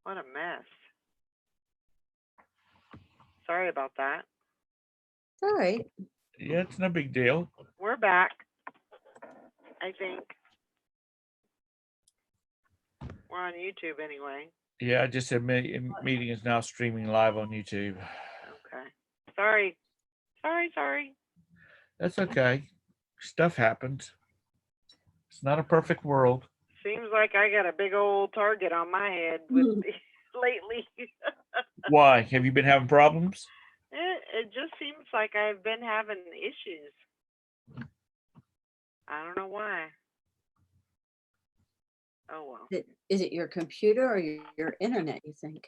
What a mess. Sorry about that. It's all right. Yeah, it's no big deal. We're back, I think. We're on YouTube anyway. Yeah, I just said meeting is now streaming live on YouTube. Okay. Sorry. Sorry. That's okay. Stuff happens. It's not a perfect world. Seems like I got a big old target on my head with lately. Why? Have you been having problems? It just seems like I've been having issues. I don't know why. Oh well. Is it your computer or your internet, you think?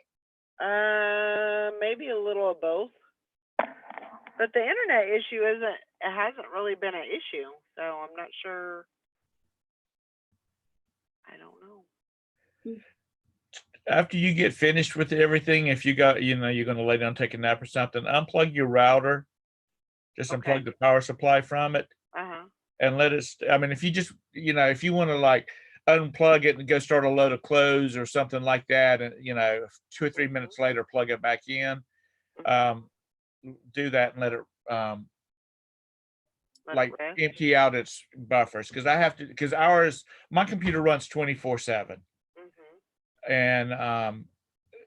Maybe a little of both. But the internet issue hasn't really been an issue, so I'm not sure. I don't know. After you get finished with everything, if you got, you're going to lay down, take a nap or something, unplug your router. Just unplug the power supply from it. And let it, I mean, if you just, if you want to like unplug it and go start a load of clothes or something like that, and 2 or 3 minutes later, plug it back in, do that and let it, like empty out its buffers. Because my computer runs 24/7. And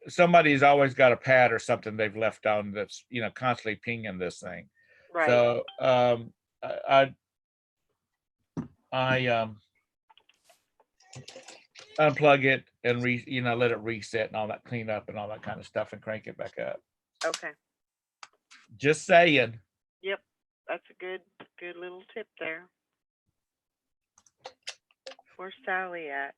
somebody's always got a pad or something they've left on that's constantly pinging this thing. Right. So I unplug it and let it reset and all that, clean up and all that kind of stuff, and crank it back up. Okay. Just saying. Yep, that's a good little tip there. Where's Sally at?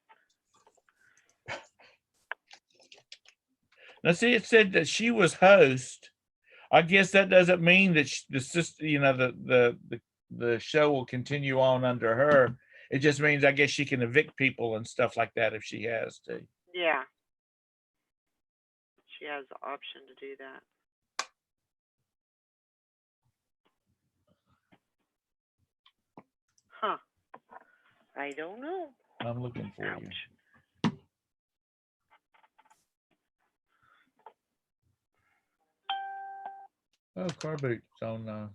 Now, see, it said that she was host. I guess that doesn't mean that the show will continue on under her. It just means, I guess, she can evict people and stuff like that if she has to. Yeah. She has the option to do that. Huh. I don't know. I'm looking for you. Oh, car boot's on.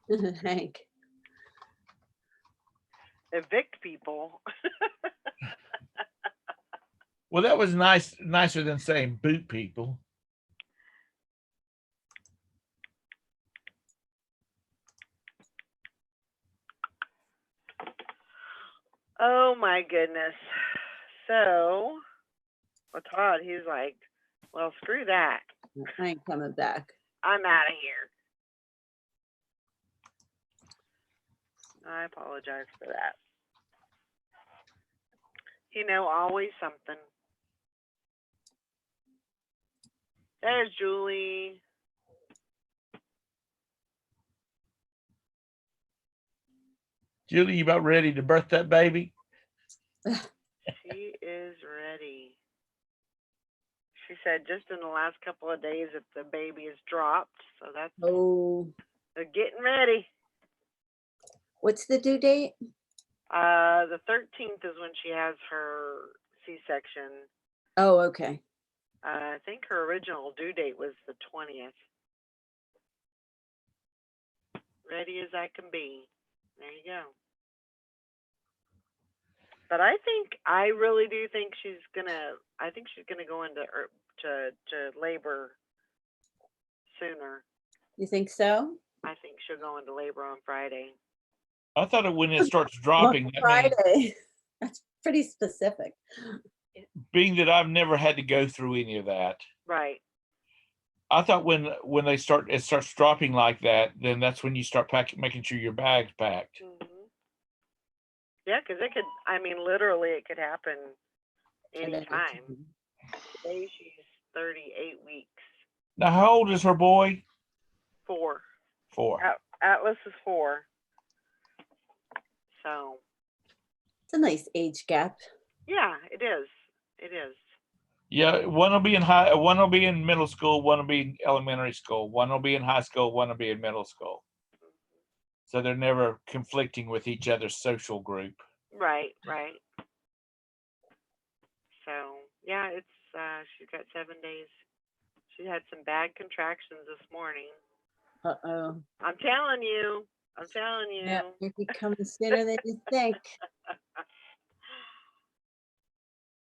Okay. Hank. Evict people. Well, that was nicer than saying boot people. Oh my goodness. So, well, Todd, he's like, well, screw that. I ain't coming back. I'm out of here. I apologize for that. Always something. There's Julie. Julie, you about ready to birth that baby? She is ready. She said just in the last couple of days that the baby has dropped. So that's they're getting ready. What's the due date? The 13th is when she has her C-section. Oh, okay. I think her original due date was the 20th. Ready as I can be. There you go. But I really do think she's gonna go into to labor sooner. You think so? I think she'll go into labor on Friday. I thought when it starts dropping, that Friday. That's pretty specific. Being that I've never had to go through any of that. Right. I thought when it starts dropping like that, then that's when you start making sure your bag's packed. Yeah, because literally it could happen anytime. Today she's 38 weeks. Now, how old is her boy? 4. 4. Atlas is 4. So. It's a nice age gap. Yeah, it is. It is. Yeah, one will be in middle school, one will be in elementary school, one will be in high school, one will be in middle school. So they're never conflicting with each other's social group. Right. So yeah, it's she's got 7 days. She had some bad contractions this morning. Uh-oh. I'm telling you. I'm telling you. Yeah, maybe coming sooner than you think.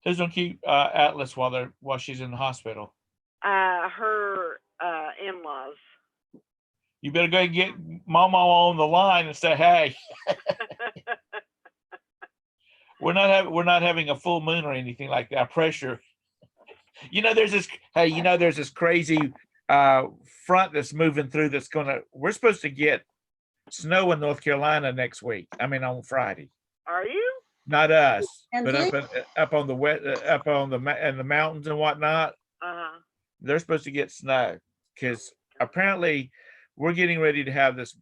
Who's gonna keep Atlas while she's in the hospital? Her in-laws. You better go get Mama on the line and say, hey, we're not having a full moon or anything like that. Pressure. There's this crazy front that's moving through we're supposed to get snow in North Carolina next week. I mean, on Friday. Are you? Not us, And but up on the mountains and whatnot. They're supposed to get snow because apparently we're getting ready to have this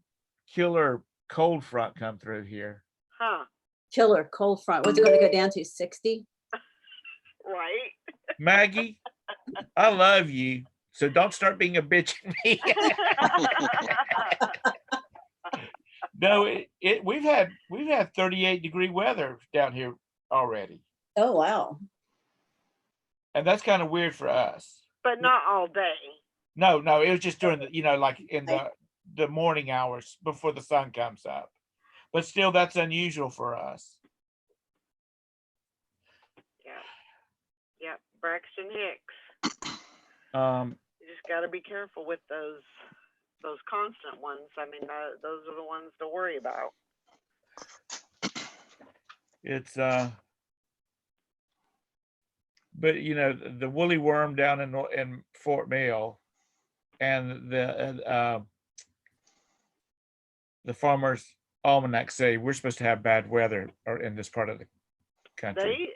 killer cold front come through here. Huh. Killer cold front. What's it going to go down to 60? Right. Maggie, I love you, so don't start being a bitch at me. No, we've had 38-degree weather down here already. Oh, wow. And that's kind of weird for us. But not all day. No, it was just during like in the morning hours before the sun comes up. But still, that's unusual for us. Yeah. Yep. Braxton Hicks. You just got to be careful with those constant ones. I mean, those are the ones to worry about. It's but the woolly worm down in Fort Mill and the Farmer's Almanac say we're supposed to have bad weather in this part of the country.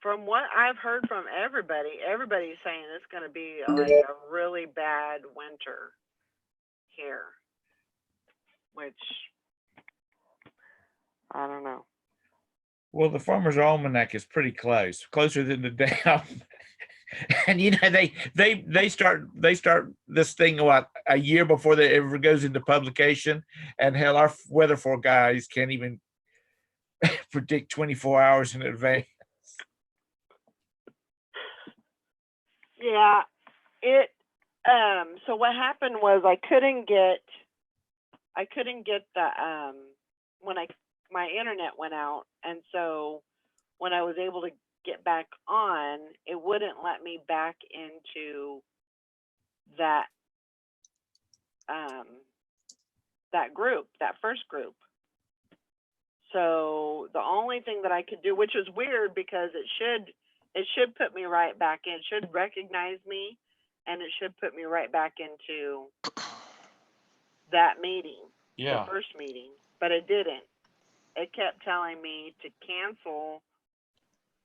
From what I've heard from everybody's saying it's going to be like a really bad winter here, which I don't know. Well, the Farmer's Almanac is pretty closer than the day. And they start this thing a year before it ever goes into publication, and hell, our weather guys can't even predict 24 hours in advance. Yeah, so what happened was I couldn't get the my internet went out, and so when I was able to get back on, it wouldn't let me back into that first group. So the only thing that I could do, which was weird because it should put me right back in, it should recognize me, and it should put me right back into that meeting, the first meeting, but it didn't. It kept telling me to cancel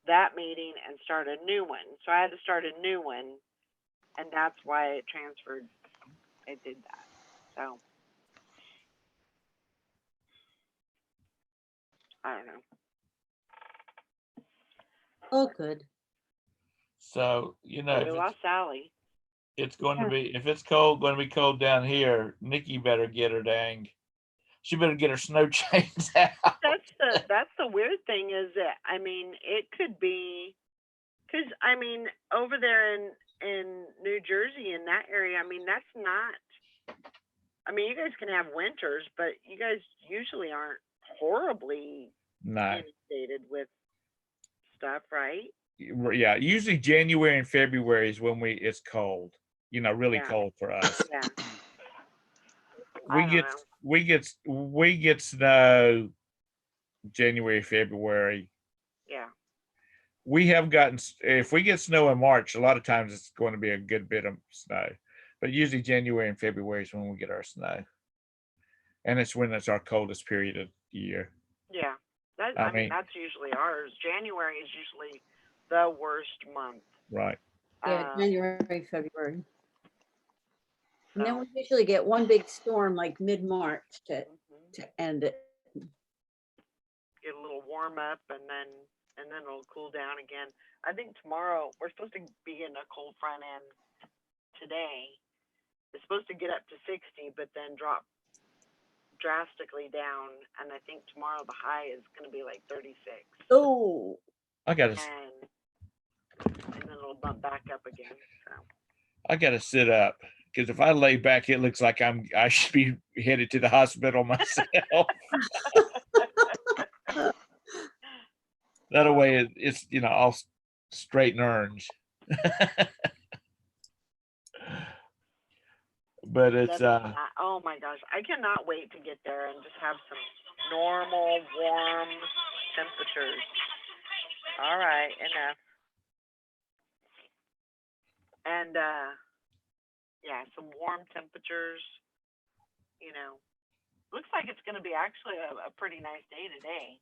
that meeting and start a new one. So I had to start a new one, and that's why it transferred. It did that. So I don't know. Oh, good. So we lost Sally. It's going to be, if it's cold, going to be cold down here. Nikki better get her she better get her snow chains out. That's the weird thing is that, I mean, it could be, because I mean, over there in New Jersey, in that area, I mean, that's not, I mean, you guys can have winters, but you guys usually aren't horribly inundated with stuff, right? Yeah, usually January and February is when it's cold, really cold for us. Yeah. We get snow January, February. Yeah. We have gotten, if we get snow in March, a lot of times it's going to be a good bit of snow, but usually January and February is when we get our snow. And it's when it's our coldest period of the year. Yeah. I mean, that's usually ours. January is usually the worst month. Right. Yeah, January, February. And then we usually get one big storm like mid-March to end it. Get a little warm up, and then it'll cool down again. I think tomorrow we're supposed to be getting a cold front end today. It's supposed to get up to 60, but then drop drastically down, and I think tomorrow the high is going to be like 36. Oh, I got it'll bump back up again. So. I gotta sit up because if I lay back, it looks like I should be headed to the hospital myself. That way it's all straight and orange. But it's oh my gosh, I cannot wait to get there and just have some normal warm temperatures. All right, enough. And yeah, some warm temperatures. Looks like it's going to be actually a pretty nice day today,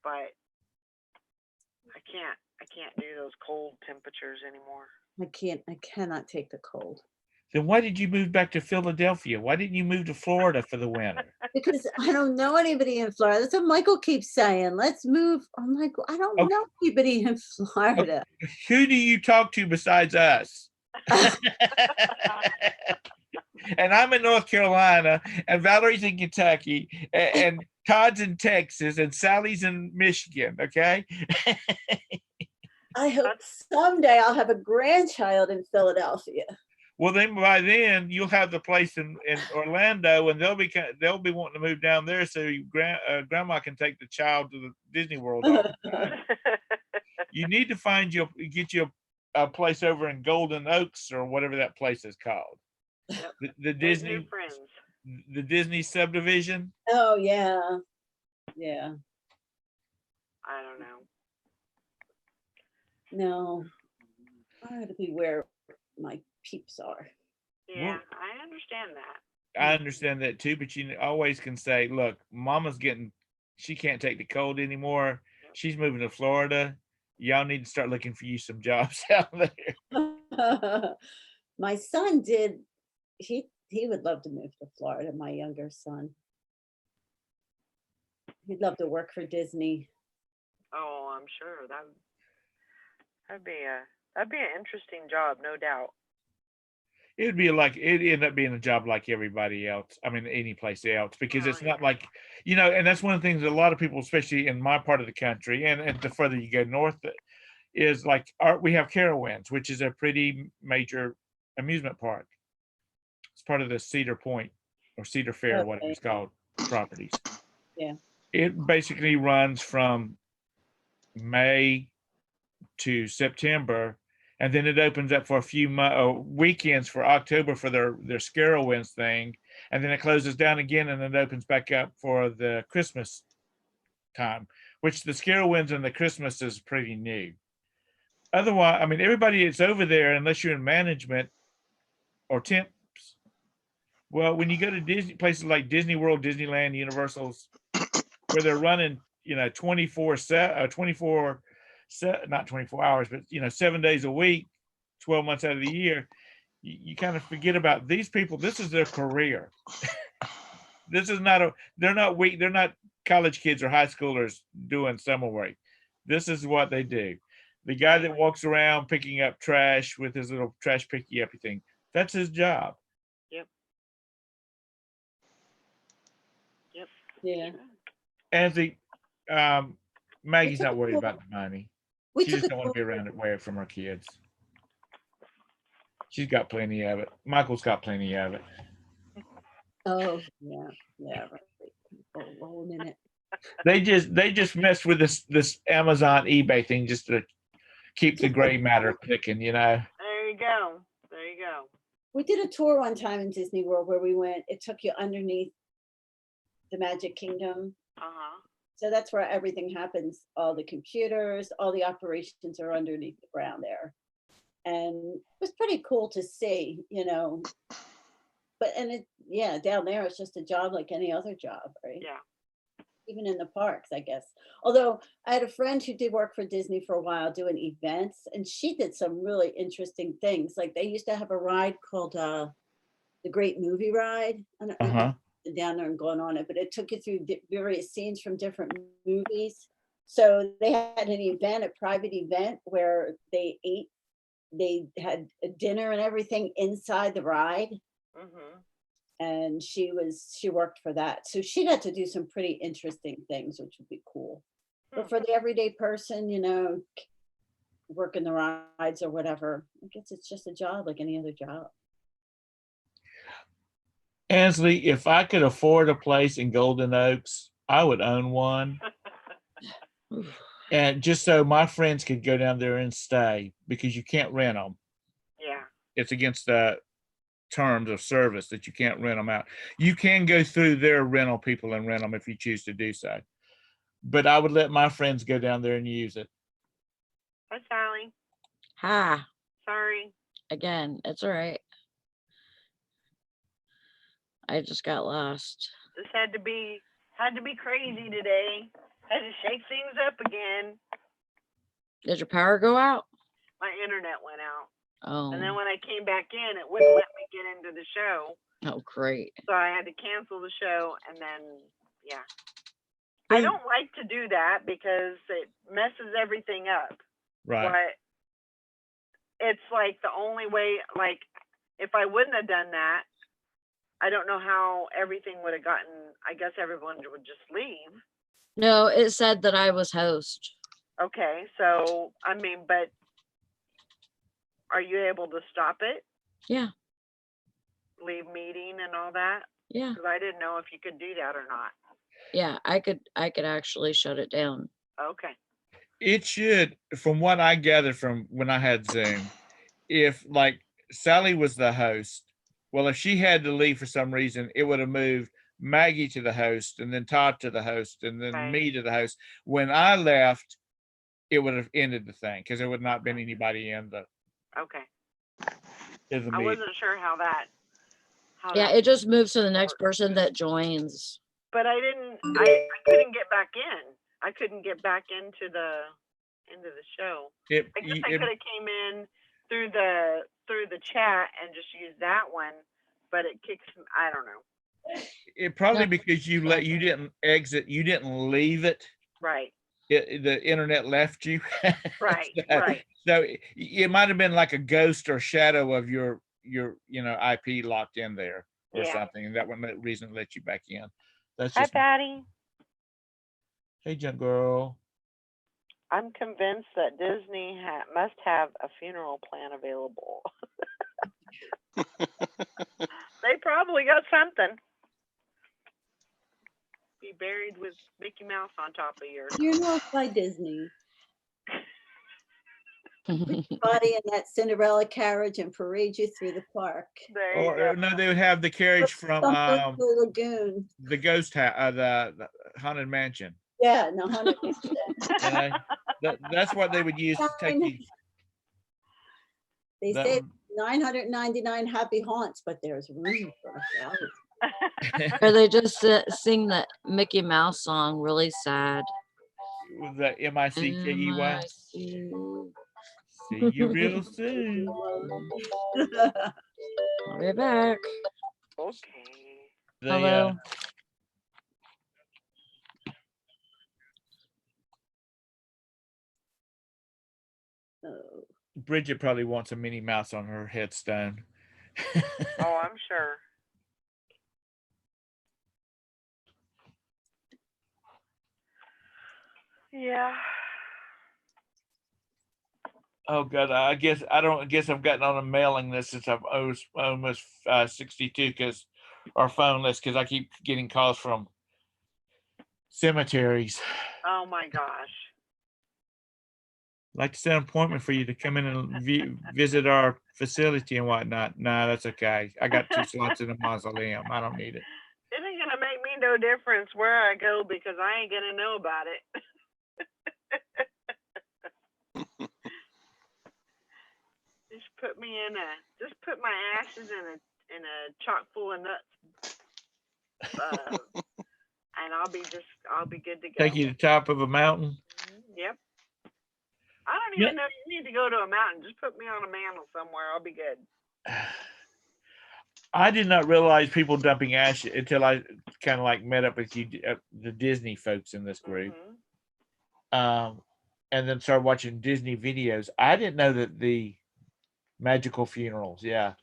but I can't do those cold temperatures anymore. I cannot take the cold. Then why did you move back to Philadelphia? Why didn't you move to Florida for the winter? Because I don't know anybody in Florida. That's what Michael keeps saying. Let's move. I'm like, I don't know anybody in Florida. Who do you talk to besides us? And I'm in North Carolina, and Valerie's in Kentucky, and Todd's in Texas, and Sally's in Michigan. Okay. I hope someday I'll have a grandchild in Philadelphia. Well, then by then you'll have the place in Orlando, and they'll be wanting to move down there, so grandma can take the child to the Disney World all the time. You need to get you a place over in Golden Oaks or whatever that place is called. Yep. The Disney subdivision. Oh yeah. I don't know. No, I gotta be where my peeps are. Yeah, I understand that. I understand that too, but you always can say, look, Mama's she can't take the cold anymore. She's moving to Florida. Y'all need to start looking for you some jobs out there. My son did. He would love to move to Florida. My younger son. He'd love to work for Disney. Oh, I'm sure that'd be an interesting job, no doubt. It'd end up being a job like everybody else. I mean, any place else, because it's not like, and that's one of the things that a lot of people, especially in my part of the country, and the further you go north, is like we have Carowinds, which is a pretty major amusement park. It's part of the Cedar Point or Cedar Fair, whatever it's called, properties. Yeah. It basically runs from May to September, and then it opens up for a few weekends for October for their Carowinds thing, and then it closes down again, and then it opens back up for the Christmas time, which the Carowinds and the Christmas is pretty new. Otherwise, I mean, everybody that's over there, unless you're in management or temps, well, when you go to Disney places like Disney World, Disneyland, Universal's, where they're running, 24/7, not 24 hours, but 7 days a week, 12 months out of the year, you kind of forget about these people. This is their career. This is not they're not college kids or high schoolers doing summer work. This is what they do. The guy that walks around picking up trash with his little trash picky uppy thing, that's his job. Yep. Yeah. And Maggie's not worried about the money. She just don't want to be around away from her kids. She's got plenty of it. Michael's got plenty of it. Oh yeah, right. Oh, a minute. They just messed with this Amazon eBay thing just to keep the gray matter clicking, There you go. We did a tour one time in Disney World where we went. It took you underneath the Magic Kingdom. So that's where everything happens. All the computers, all the operations are underneath the ground there. And it was pretty cool to see, But, down there, it's just a job like any other job, right? Yeah. Even in the parks, I guess. Although I had a friend who did work for Disney for a while doing events, and she did some really interesting things. Like they used to have a ride called the Great Movie Ride. I don't know down there and going on it, but it took you through various scenes from different movies. So they had an event, a private event where they had a dinner and everything inside the ride. And she worked for that. So she got to do some pretty interesting things, which would be cool. But for the everyday person, working the rides or whatever. I guess it's just a job like any other job. Ansley, if I could afford a place in Golden Oaks, I would own one. And just so my friends could go down there and stay, because you can't rent them. Yeah. It's against the terms of service that you can't rent them out. You can go through their rental people and rent them if you choose to do so. But I would let my friends go down there and use it. Hi, Sally. Hi. Sorry. Again, it's all right. I just got lost. This had to be crazy today. Had to shake things up again. Did your power go out? My internet went out. Oh. And then when I came back in, it wouldn't let me get into the show. Oh, great. So I had to cancel the show, and then, yeah. I don't like to do that because it messes everything up. Right. But it's like the only way, like, if I wouldn't have done that, I don't know how everything would have gotten, I guess everyone would just leave. No, it said that I was host. Okay, so, I mean, but are you able to stop it? Yeah. Leave meeting and all that? Yeah. Because I didn't know if you could do that or not. Yeah, I could actually shut it down. Okay. It should, from what I gathered from when I had Zoom, if like Sally was the host, well, if she had to leave for some reason, it would have moved Maggie to the host and then Todd to the host and then me to the host. When I left, it would have ended the thing because there would not been anybody in the. Okay. In the I meeting. wasn't sure how that. Yeah, it just moves to the next person that joins. But I couldn't get back in. I couldn't get back into the show. I guess I could have came in through the chat and just used that one, but it kicks. I don't know. It probably because you didn't exit, you didn't leave it. Right. The internet left you. Right. Right. So it might have been like a ghost or shadow of your IP locked in there or something, and that one reason let you back in. That's just. Hi, Patty. Hey, junk girl. I'm convinced that Disney must have a funeral plan available. They probably got something. Be buried with Mickey Mouse on top of yours. Funeral by Disney. Body in that Cinderella carriage and parade you through the park. Or no, they would have the carriage from the lagoon. The ghost the haunted mansion. Yeah, no, 100%. That's what they would use to take you. They say 999 happy haunts, but there's room for 1,000. Or they just sing that Mickey Mouse song really sad. The MICKEY. See you real soon. I'll be back. Okay. Hello. Bridget probably wants a Minnie Mouse on her headstone. Oh, I'm sure. Yeah. Oh God, I guess I've gotten on a mailing list since I've almost 62 because our phone list because I keep getting calls from cemeteries. Oh my gosh. I'd like to set an appointment for you to come in and visit our facility and whatnot. Nah, that's okay. I got 2 slots in the mausoleum. I don't need it. It ain't gonna make me no difference where I go because I ain't gonna know about it. Just put my ashes in a chock full of nuts, and I'll be good to go. Take you to the top of a mountain. Yep. I don't even know you need to go to a mountain. Just put me on a mantle somewhere. I'll be good. I did not realize people dumping ashes until I kind of like met up with you, the Disney folks in this group, and then started watching Disney videos. I didn't know that the magical funerals. Yeah.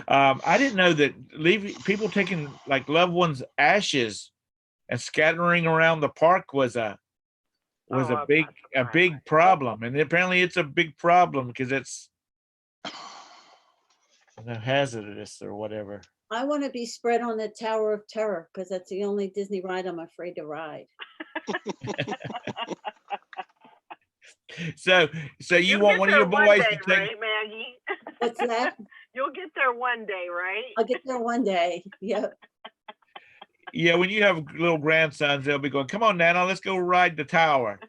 I didn't know that people taking like loved ones' ashes and scattering around the park was a was a big problem, and apparently it's a big problem because it's hazardous or whatever. I want to be spread on the Tower of Terror because that's the only Disney ride I'm afraid to ride. So you want one of your boys to take, right, Maggie? What's that? You'll get there one day, right? I'll get there one day. Yep. yeah, when you have little grandsons, they'll be going, come on, Nana, let's go ride the tower.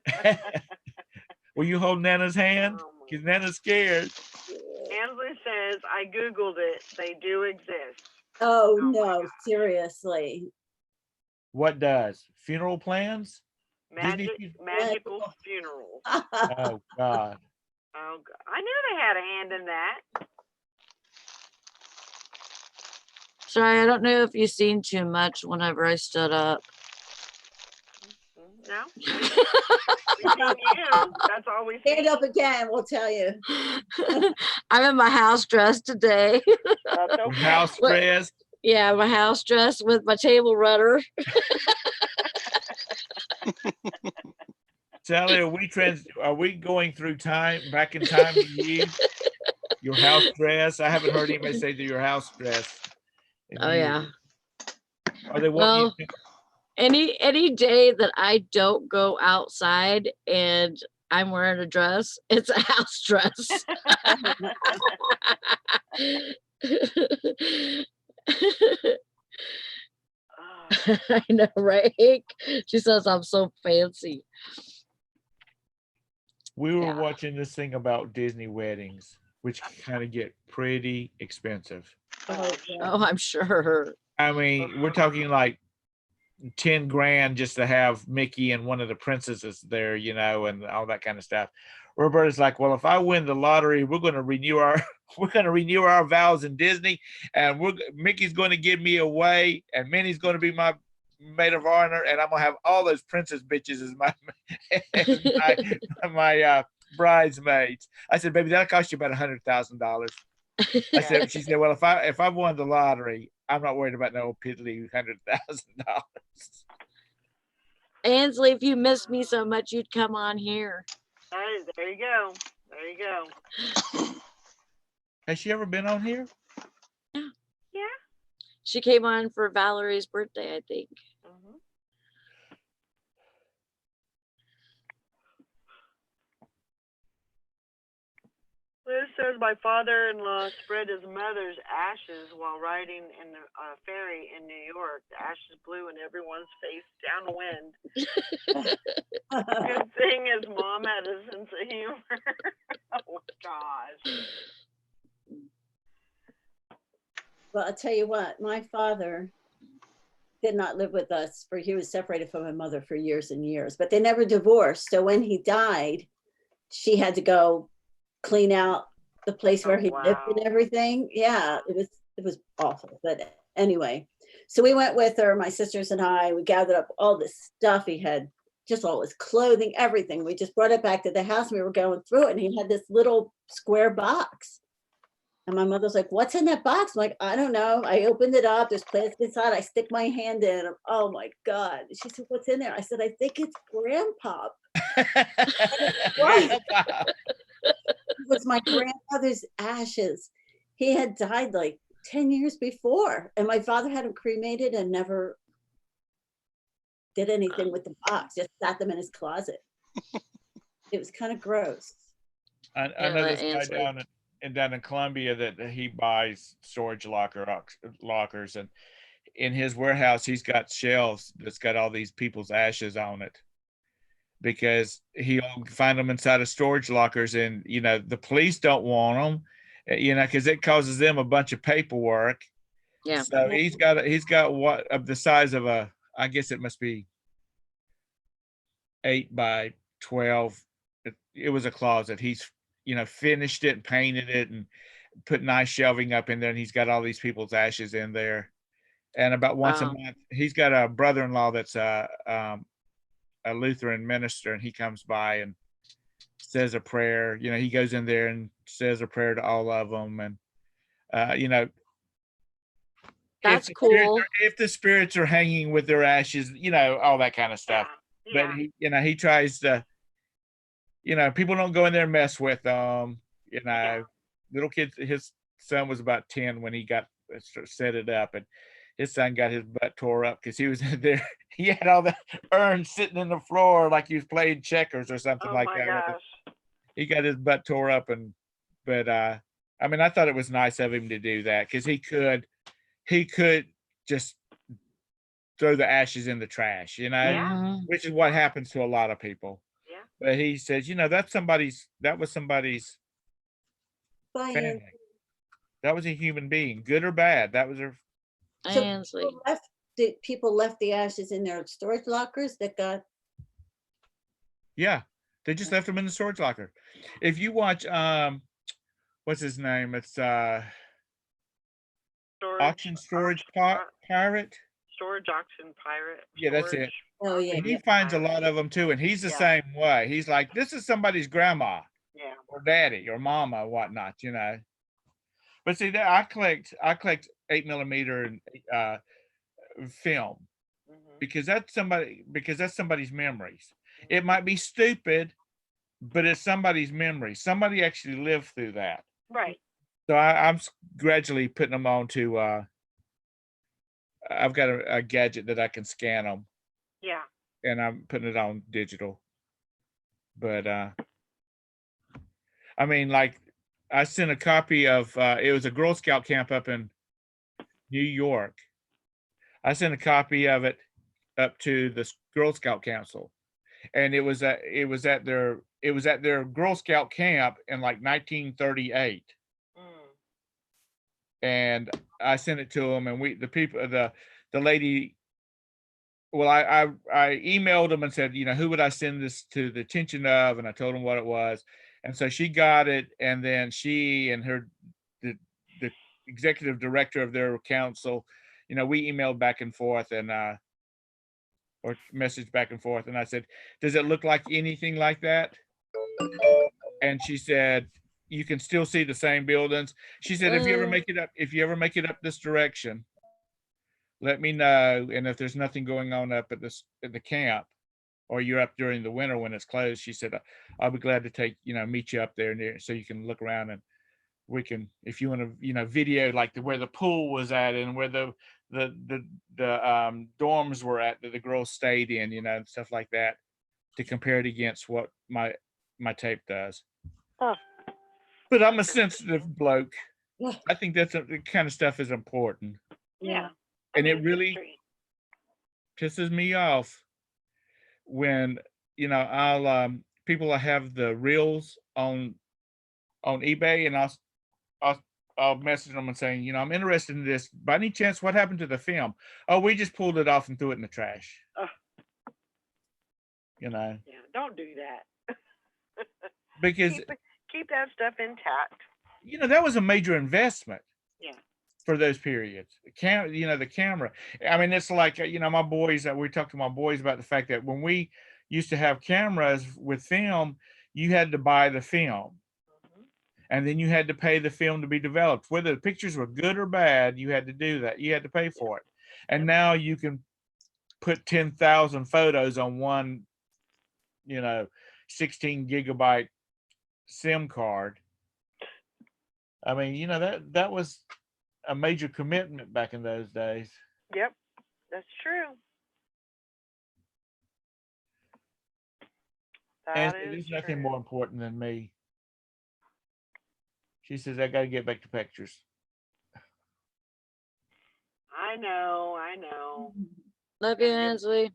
Will you hold Nana's hand? Because Nana's scared. Ansley says, I Googled it. They do exist. Oh no, seriously. What does? Funeral plans? Magical funerals. Oh, God. Oh, God. I knew they had a hand in that. Sorry, I don't know if you've seen too much whenever I stood up. No? We've seen you. That's all we see. Stand up again, we'll tell you. I'm in my house dress today. That's okay. House dress? Yeah, my house dress with my table runner. Sally, are we going through back in time to you? Your house dress? I haven't heard anybody say that your house dress. Oh yeah. Are they well, any day that I don't go outside and I'm wearing a dress, it's a house dress. I know, right? She says I'm so fancy. We were watching this thing about Disney weddings, which kind of get pretty expensive. Oh, I'm sure. I mean, we're talking like 10 grand just to have Mickey and one of the princesses there, you know, and all that kind of stuff. Roberta's like, well, if I win the lottery, we're going to renew our vows in Disney, and Mickey's going to give me away, and Minnie's going to be my maid of honor, and I'm gonna have all those princess bitches as my bridesmaids. I said, baby, that'll cost you about $100,000. I said, she said, well, if I won the lottery, I'm not worried about no piddly $100,000. Ansley, if you missed me so much, you'd come on here. Hey, there you go. There you go. Has she ever been on here? Yeah. Yeah. She came on for Valerie's birthday, I think. Mm-hmm. Liz says my father-in-law spread his mother's ashes while riding in a ferry in New York. The ashes blew in everyone's face downwind. Good thing his mom had a sense of humor. Oh gosh. Well, I'll tell you what, my father did not live with us he was separated from my mother for years and years, but they never divorced. So when he died, she had to go clean out the place where he lived and everything. Yeah, it was awful. But anyway, so we went with her, my sisters and I, we gathered up all this stuff. He had just all his clothing, everything. We just brought it back to the house and we were going through it, and he had this little square box. And my mother's like, what's in that box? I'm like, I don't know. I opened it up. There's plastic inside. I stick my hand in. Oh my God. She said, what's in there? I said, I think it's grandpa. It was my grandfather's ashes. He had died like 10 years before. And my father had him cremated and never did anything with the box, just sat them in his closet. It was kind of gross. I know this guy down in Columbia that he buys storage lockers, and in his warehouse he's got shelves that's got all these people's ashes on it, because he'll find them inside of storage lockers, and you know the police don't want them, you know, because it causes them a bunch of paperwork. Yeah. So he's got what of the size of I guess it must be 8 by 12. It was a closet. He's finished it and painted it and put nice shelving up in there, and he's got all these people's ashes in there. And about once a month, he's got a brother-in-law that's a Lutheran minister, and he comes by and says a prayer. You know, he goes in there and says a prayer to all of them, and that's cool. If the spirits are hanging with their ashes, all that kind of stuff. Yeah. But he tries to you know, people don't go in there and mess with them. You know, Yeah. little kids. His son was about 10 when he got set it up, and his son got his butt tore up because he was in there. He had all the urns sitting in the floor like he was playing checkers or something Oh like my that with it. gosh. He got his butt tore up, and but I mean, I thought it was nice of him to do that because he could just throw the ashes in the trash, you know, Yeah. which is what happens to a lot of people. Yeah. But he says, you know, that was somebody's Bye, Ann. family. That was a human being, good or bad. That was her. So Ainsley. people left the ashes in their storage lockers that got. Yeah, they just left them in the storage locker. If you watch, what's his name? It's Auction Storage Pirate. Storage auction pirate. Yeah, that's it. Oh yeah. He finds a lot of them too, and he's the same way. He's like, this is somebody's grandma, or daddy, or mama, or whatnot, you know. But see, that I collect 8mm film because that's somebody's memories. It might be stupid, but it's somebody's memory. Somebody actually lived through that. Right. So I'm gradually putting them on to. I've got a gadget that I can scan them. Yeah. And I'm putting it on digital. But I mean, like, I sent a copy of it was a Girl Scout camp up in New York. I sent a copy of it up to the Girl Scout Council, and it was at their Girl Scout camp in like 1938. And I sent it to them, and the lady. Well, I emailed them and said, you know, who would I send this to the attention of? And I told them what it was. And so she got it. And then she and the executive director of their council, you know, we emailed back and forth and, or messaged back and forth. And I said, does it look like anything like that? And she said, you can still see the same buildings. She said, if you ever make it up this direction, let me know. And if there's nothing going on up at the camp, or you're up during the winter when it's closed, she said, I'll be glad to meet you up there so you can look around, and we can, if you want to, video like where the pool was at and where the dorms were at that the girls stayed in, and stuff like that, to compare it against what my tape does. Oh. But I'm a sensitive bloke. Yeah. I think the kind of stuff is important. Yeah. And it really pisses me off when, I'll people will have the reels on eBay, and I'll message them and saying, I'm interested in this. By any chance, what happened to the film? Oh, we just pulled it off and threw it in the trash. Yeah, don't do that. Because keep that stuff intact. That was a major investment. Yeah. For those periods, the camera. I mean, it's like, my boys, we talked to my boys about the fact that when we used to have cameras with film, you had to buy the film. And then you had to pay the film to be developed. Whether the pictures were good or bad, you had to do that. You had to pay for it. And now you can put 10,000 photos on one, 16 gigabyte SIM card. I mean, that was a major commitment back in those days. Yep, that's true. And there's nothing more important than me. She says, I got to get back to pictures. I know. Love you, Ansley.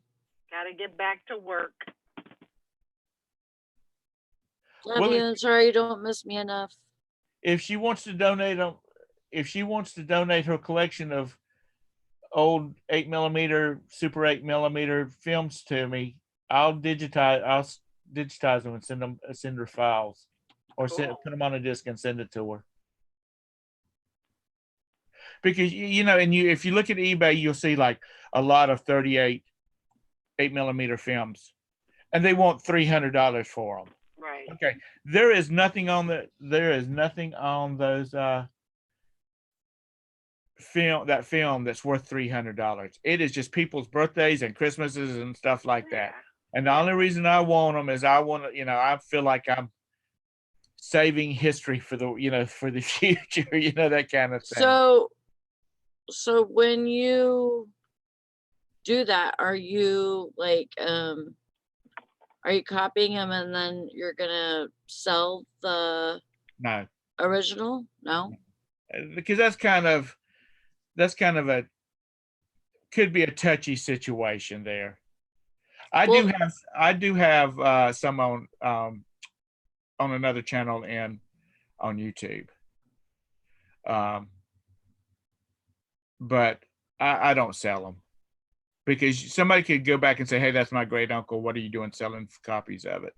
Got to get back to work. Love you, and sorry you don't miss me enough. If she wants to donate her collection of old 8mm, Super 8mm films to me, I'll digitize them and send her files, or put them on a disc and send it to her. Because if you look at eBay, you'll see like a lot of 38 8mm films, and they want $300 for them. Right. Okay. There is nothing on those film that's worth $300. It is just people's birthdays and Christmases and stuff like that. And the only reason I want them is I want to, I feel like I'm saving history for the, for the future, that kind of thing. So when you do that, are you like, are you copying them and then you're gonna sell the No, original? No, because that's kind of could be a touchy situation there. I do have some on another channel and on YouTube. But I don't sell them because somebody could go back and say, hey, that's my great uncle. What are you doing selling copies of it?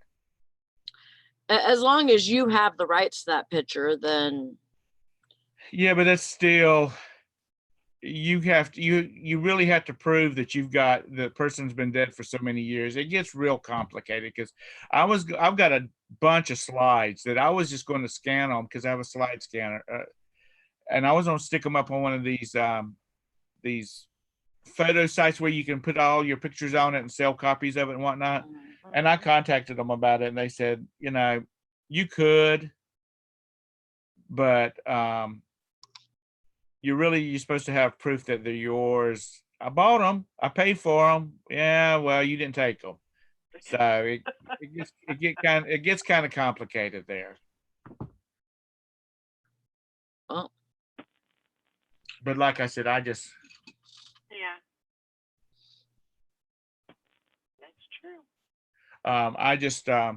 as long as you have the rights to that picture, then. Yeah, but that's still, you really have to prove that the person's been dead for so many years. It gets real complicated because I've got a bunch of slides that I was just going to scan them because I have a slide scanner, and I was going to stick them up on one of these photo sites where you can put all your pictures on it and sell copies of it and whatnot. And I contacted them about it, and they said, you could, but you're supposed to have proof that they're yours. I bought them. I paid for them. Yeah, well, you didn't take them. So it gets kind of complicated there. Oh. But like I said, yeah, that's true. I just another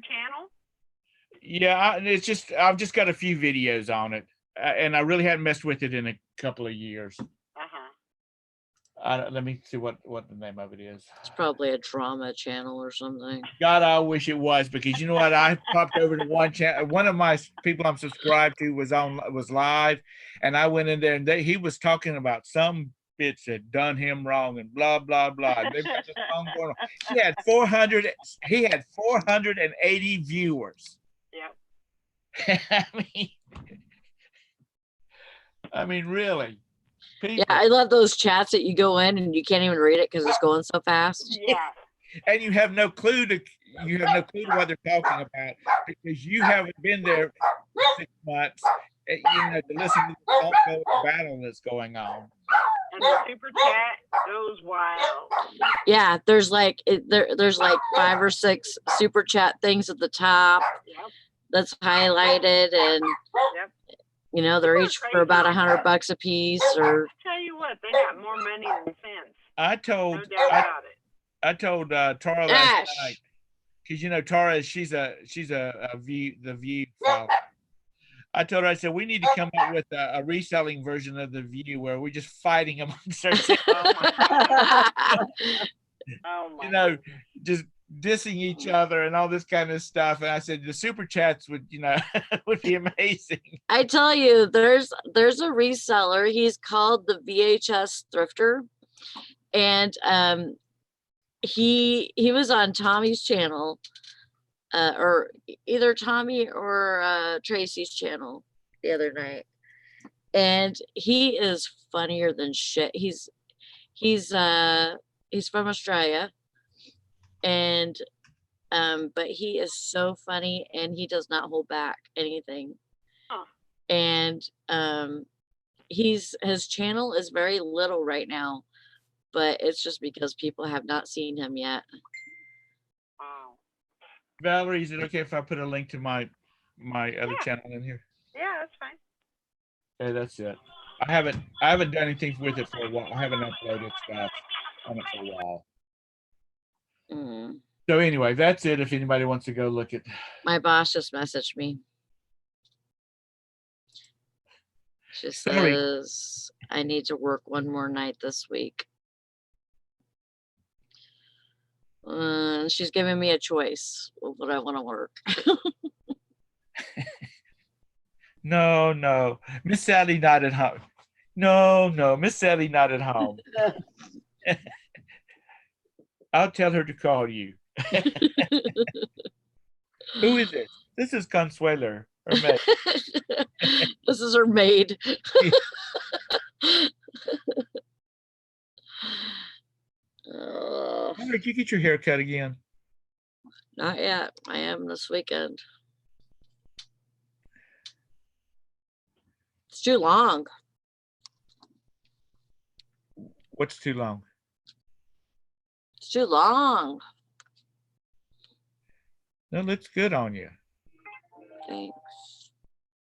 channel. Yeah, it's just I've just got a few videos on it, and I really hadn't messed with it in a couple of years. Let me see what the name of it is. It's probably a drama channel or something. God, I wish it was, because you know what? I popped over to one channel. One of my people I'm subscribed to was live, and I went in there and he was talking about some bitch that done him wrong and blah blah blah. And they've got this song going on. He had 480 viewers. Yep. I mean, really. People. Yeah, I love those chats that you go in and you can't even read it because it's going so fast. Yeah. And you have no clue to what they're talking about because you haven't been there 6 months, to listen to the ongoing battle that's going on. And the super chat goes wild. Yeah, there's like 5 or 6 super chat things at the top. Yep. That's highlighted, and yep. They're each for about $100 a piece. Or I tell you what, they got more money than sense. I told no doubt about it. I told Tara last night, because Tara, she's the View follower. I told her, I said, we need to come up with a reselling version of the View where we're just fighting amongst ourselves. Oh my just dissing each other and all this kind of stuff. And I said the super chats would would be amazing. I tell you, there's a reseller. He's called the VHS Thrifter, and he was on Tommy's channel, or either Tommy or Tracy's channel the other night, and he is funnier than shit. He's from Australia, and but he is so funny, and he does not hold back anything. Huh. And his channel is very little right now, but it's just because people have not seen him yet. Wow. Valerie, is it okay if I put a link to my other channel in here? Yeah, that's fine. Okay, that's it. I haven't done anything with it for a while. I haven't uploaded stuff on it for a while. Mm. So anyway, that's it. If anybody wants to go look at. My boss just messaged me. She says, I need to work one more night this week. She's giving me a choice of what I want to work. No, Miss Sally not at home. No, Miss Sally not at home. I'll tell her to call you. Who is it? This is Consuela, her maid. This is her maid. myself. When did you get your hair cut again? Not yet. I am this weekend. It's too long. What's too long? It's too long. No, it looks good on you. Thanks.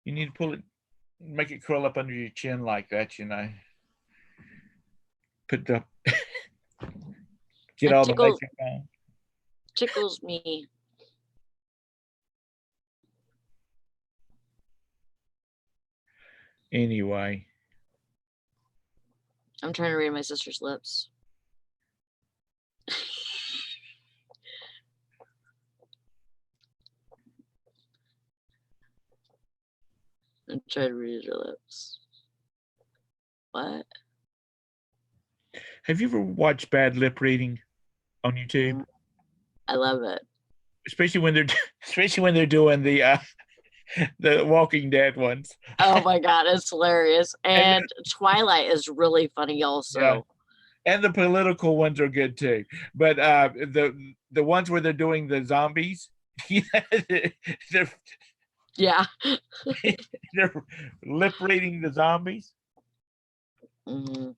You need to pull it, make it curl up under your chin like that, you know. Put the get It all the tickles, makeup on. tickles me. Anyway, I'm trying to read my sister's lips. I'm trying to read her lips. What? have you ever watched bad lip reading on YouTube? I love it. Especially when they're doing the Walking Dead ones. Oh my God, it's hilarious. And Twilight is really funny also. Yeah. And the political ones are good too. But the ones where they're doing the zombies, they're Yeah. they're lip reading the zombies. Mm-hmm.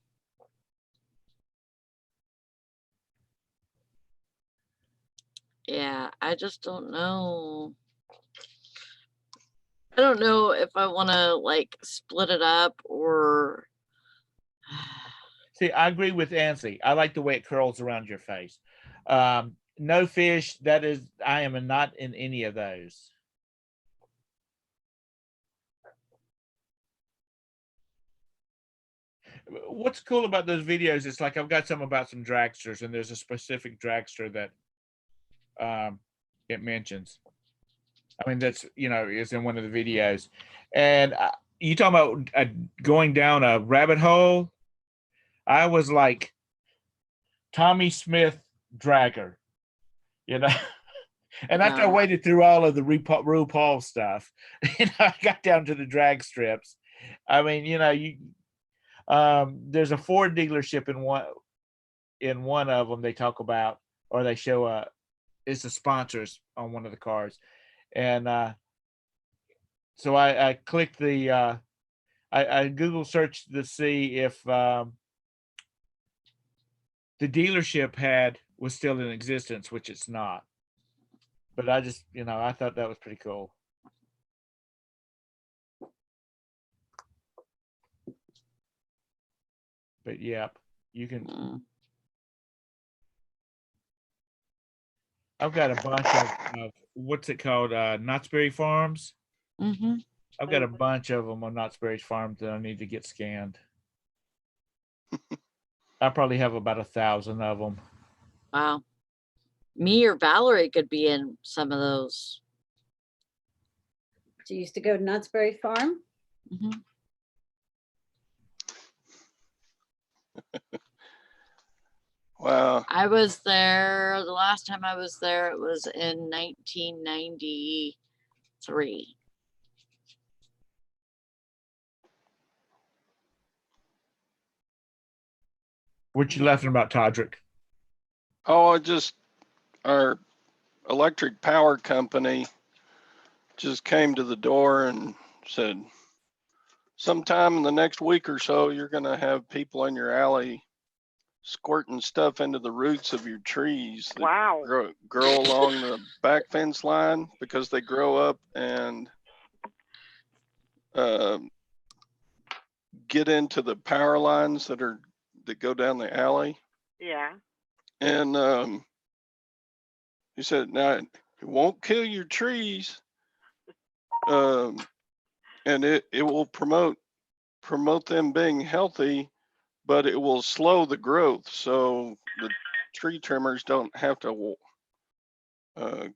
Yeah, I just don't know. I don't know if I want to like split it up or. See, I agree with Nancy. I like the way it curls around your face. No fish. That is, I am not in any of those. What's cool about those videos? It's like I've got some about some dragsters, and there's a specific dragster that it mentions. I mean, that's, you know, is in one of the videos. And you talking about going down a rabbit hole? I was like Tommy Smith dragger, you know. And after I waded through all of the RuPaul stuff, you know, I got down to the drag strips. I mean, you know, there's a Ford dealership in one of them they talk about, or they show it's the sponsors on one of the cars. And so I clicked the I Google searched to see if the dealership was still in existence, which it's not. But I just, you know, I thought that was pretty cool. But yep, you can. I've got a bunch of what's it called? Knott's Berry Farms. Mm-hmm. I've got a bunch of them on Knott's Berry Farms that I need to get scanned. I probably have about 1,000 of them. Wow. Me or Valerie could be in some of those. So you used to go to Knott's Berry Farm? Mm-hmm. Wow. I was there, the last time I was there, it was in 1993. What you laughing about, Todrick? Oh, our electric power company just came to the door and said, sometime in the next week or so, you're going to have people in your alley squirting stuff into the roots of your trees that Wow. grow along the back fence line, because they grow up and get into the power lines that go down the alley. Yeah. And he said, now it won't kill your trees, and it will promote them being healthy, but it will slow the growth, so the tree trimmers don't have to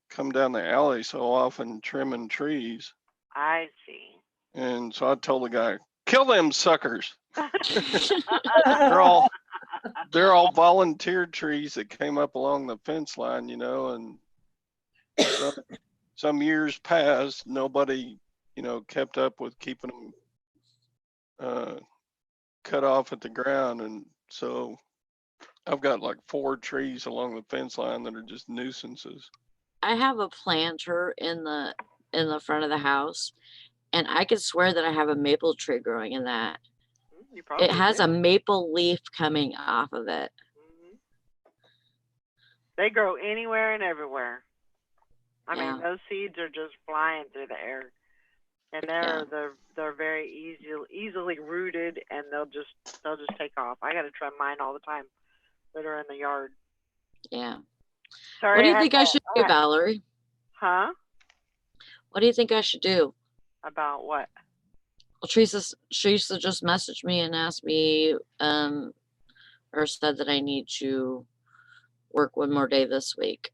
come down the alley so often trimming trees. I see. And so I told the guy, kill them suckers. they're all volunteer trees that came up along the fence line, you know, and some years passed, nobody, you know, kept up with keeping them cut off at the ground. And so I've got like 4 trees along the fence line that are just nuisances. I have a planter in the front of the house, and I could swear that I have a maple tree growing in that. You probably It has do. a maple leaf coming off of it. Mhm. They grow anywhere and everywhere. I Yeah. mean, those seeds are just flying through the air, and they're very easily rooted, and they'll just take off. I got to trim mine all the time that are in the yard. Yeah. Sorry. What do you think I should do, Valerie? Huh? What do you think I should do? About what? Well, Teresa just messaged me and asked me, or said that I need to work one more day this week.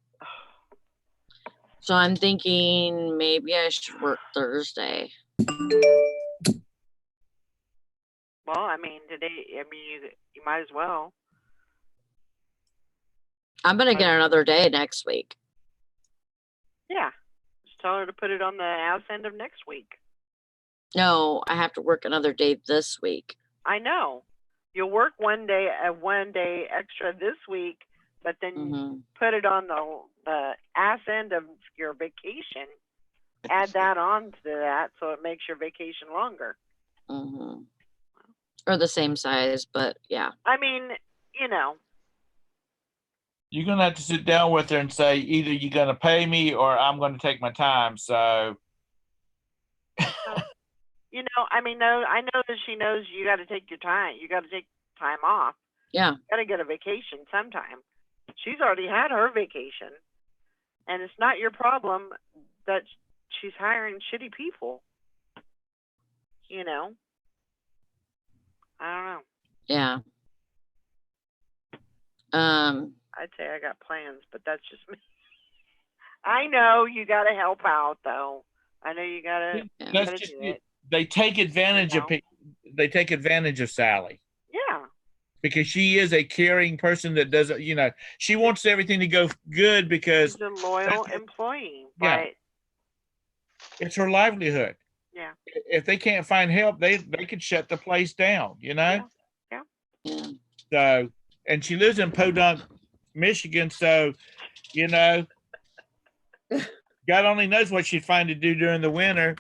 So I'm thinking maybe I should work Thursday. Well, I mean, you might as well. I'm gonna get another day next week. Yeah. Just tell her to put it on the ass end of next week. No, I have to work another day this week. I know. You'll work one day extra this week, but then put it on the ass end of your vacation. Add that on to that so it makes your vacation longer. Or the same size, but yeah. I mean, You're gonna have to sit down with her and say either you're gonna pay me or I'm gonna take my time. So I mean, no, I know that she knows you got to take your time. You got to take time off. Yeah. Got to get a vacation sometime. She's already had her vacation, and it's not your problem that she's hiring shitty people. I don't know. Yeah. I'd say I got plans, but that's just me. I know you got to help out, though. I know you got to. That's just it. They take advantage of people. They take advantage of Sally. Yeah. Because she is a caring person that doesn't, she wants everything to go good because she's a loyal employee. Yeah. But it's her livelihood. Yeah. If they can't find help, they could shut the place down, Yeah. So, and she lives in Podunk, Michigan, so, God only knows what she'd find to do during the winter.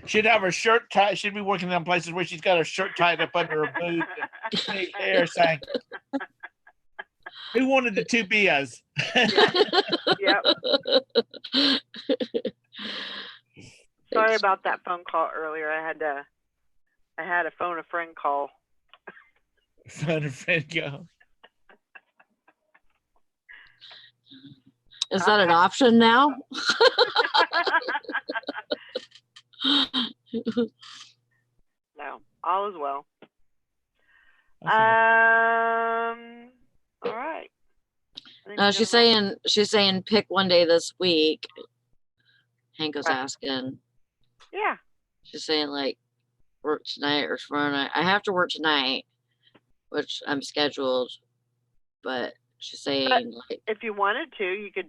She'd have her shirt tied. She'd be working in places where she's got her shirt tied up under her boot and big hair saying, "Who wanted the 2 beers?" Yep. Sorry about that phone call earlier. I had a phone a friend call. Phone a friend go. Is that an option now? No, all is well. All right. No, she's saying pick one day this week. Hank was asking. Yeah. She's saying like work tonight or tomorrow night. I have to work tonight, which I'm scheduled, but she's saying like if you wanted to, you could,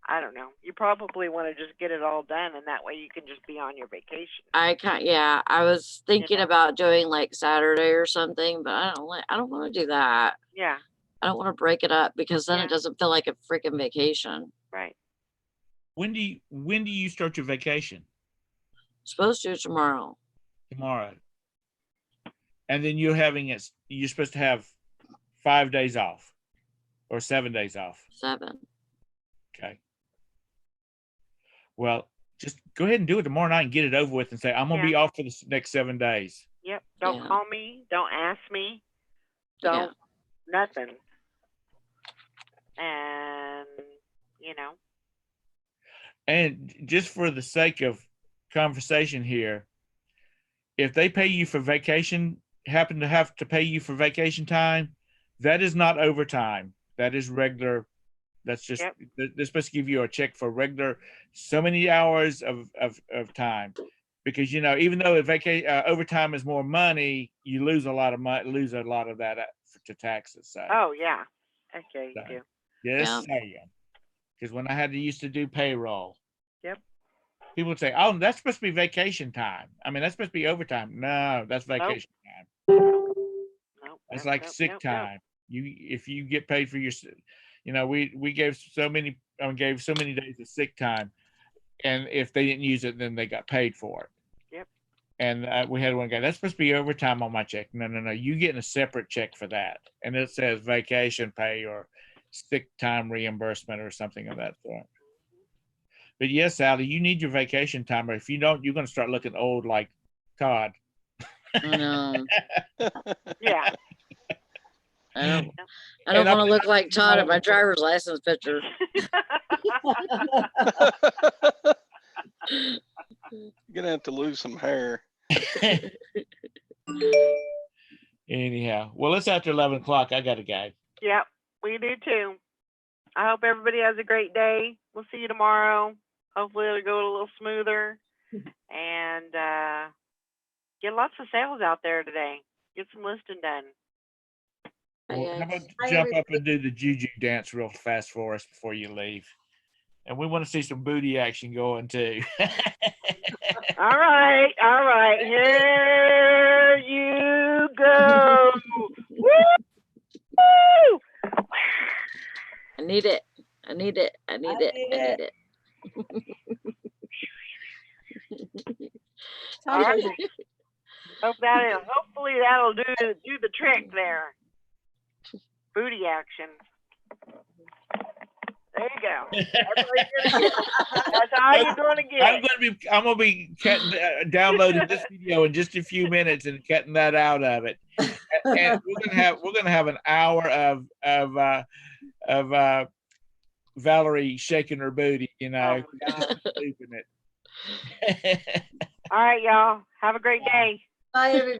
I don't know. You probably want to just get it all done, and that way you can just be on your vacation. I was thinking about doing like Saturday or something, but I don't want to do that. Yeah. I don't want to break it up because then it doesn't feel like a freaking vacation. Right. When do you start your vacation? Supposed to tomorrow. Tomorrow. And then you're supposed to have 5 days off or 7 days off. 7. Okay. Well, just go ahead and do it tomorrow night and get it over with and say, I'm going to be off for the next 7 days. Yep. Don't call me. Don't ask me. Don't, nothing. And, And just for the sake of conversation here, if they pay you for vacation, happen to have to pay you for vacation time, that is not overtime. That is regular. That's just, they're supposed to give you a check for regular, so many hours of time. Because, even though overtime is more money, you lose a lot of that to taxes. So. Oh, yeah. Okay, you do. Yes, because when I used to do payroll, yep, people would say, "Oh, that's supposed to be vacation time. I mean, that's supposed to be overtime." No, that's vacation time. Nope. It's like sick time. if you get paid for your, we gave so many days of sick time, and if they didn't use it, then they got paid for it. Yep. And we had one guy, that's supposed to be overtime on my check. No, you getting a separate check for that, and it says vacation pay or sick time reimbursement or something of that sort. But yes, Sally, you need your vacation time, or if you don't, you're going to start looking old like Todd. I know. Yeah. I don't want to look like Todd at my driver's license picture. You're gonna have to lose some hair. Anyhow, well, it's after 11 o'clock. I got to go. Yep, we do too. I hope everybody has a great day. We'll see you tomorrow. Hopefully it'll go a little smoother, and get lots of sales out there today. Get some listing done. Well, how about jump up and do the juju dance real fast for us before you leave? And we want to see some booty action going too. All right. Here you go. Woo! I need it. All right. Hopefully that'll do the trick there. Booty action. There you go. That's all you're gonna get. I'm gonna be downloading this video in just a few minutes and cutting that out of it. And we're gonna have an hour of Valerie shaking her booty, Oh, just looping it. All right, y'all. Have a great day. Bye, everybody.